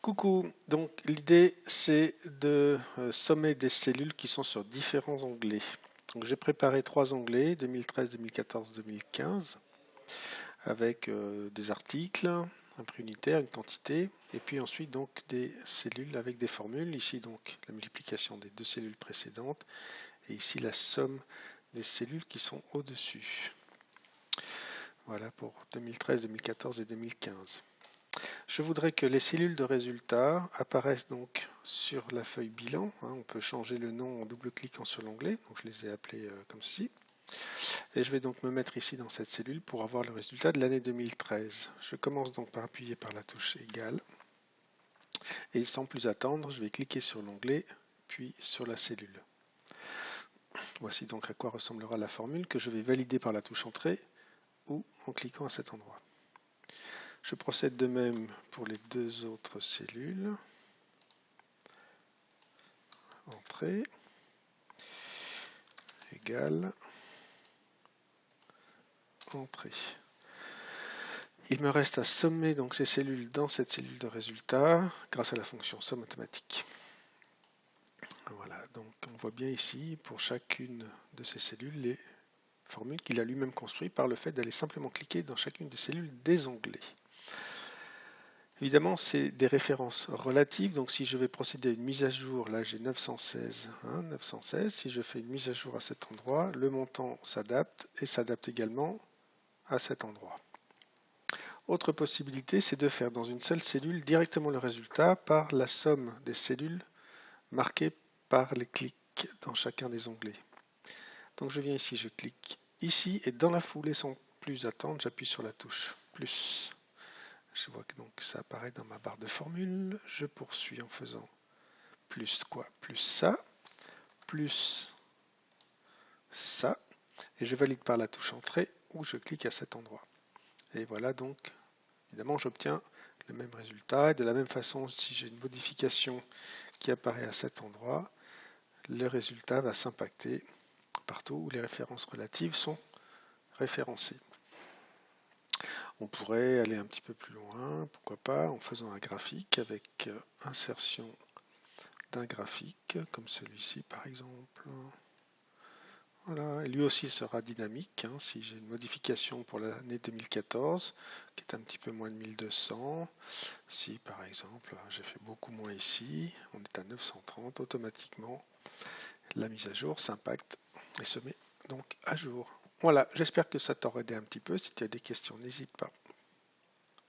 Coucou, donc l'idée c'est de sommer des cellules qui sont sur différents onglets. Donc j'ai préparé trois onglets, 2013, 2014, 2015, avec des articles, un prix unitaire, une quantité, et puis ensuite donc des cellules avec des formules. Ici donc la multiplication des deux cellules précédentes, et ici la somme des cellules qui sont au-dessus. Voilà pour 2013, 2014 et 2015. Je voudrais que les cellules de résultat apparaissent donc sur la feuille bilan. On peut changer le nom en double-cliquant sur l'onglet. Donc je les ai appelés comme ceci. Et je vais donc me mettre ici dans cette cellule pour avoir le résultat de l'année 2013. Je commence donc par appuyer par la touche égale. Et sans plus attendre, je vais cliquer sur l'onglet, puis sur la cellule. Voici donc à quoi ressemblera la formule que je vais valider par la touche entrée ou en cliquant à cet endroit. Je procède de même pour les deux autres cellules. Entrée, égale, entrée. Il me reste à sommer donc ces cellules dans cette cellule de résultat grâce à la fonction somme automatique. Voilà, donc on voit bien ici pour chacune de ces cellules les formules qu'il a lui-même construites par le fait d'aller simplement cliquer dans chacune des cellules des onglets. Évidemment, c'est des références relatives, donc si je vais procéder à une mise à jour, là j'ai 916, 916, si je fais une mise à jour à cet endroit, le montant s'adapte et s'adapte également à cet endroit. Autre possibilité, c'est de faire dans une seule cellule directement le résultat par la somme des cellules marquées par les clics dans chacun des onglets. Donc je viens ici, je clique ici et dans la foulée, sans plus attendre, j'appuie sur la touche plus. Je vois que donc ça apparaît dans ma barre de formule. Je poursuis en faisant plus quoi? Plus ça, plus ça, et je valide par la touche entrée ou je clique à cet endroit. Et voilà donc, évidemment, j'obtiens le même résultat. Et de la même façon, si j'ai une modification qui apparaît à cet endroit, le résultat va s'impacter partout où les références relatives sont référencées. On pourrait aller un petit peu plus loin, pourquoi pas, en faisant un graphique avec insertion d'un graphique, comme celui-ci par exemple. Voilà, et lui aussi sera dynamique. Si j'ai une modification pour l'année 2014, qui est un petit peu moins de 1200, si par exemple j'ai fait beaucoup moins ici, on est à 930, automatiquement la mise à jour s'impacte et se met donc à jour. Voilà, j'espère que ça t'aura aidé un petit peu. Si tu as des questions, n'hésite pas.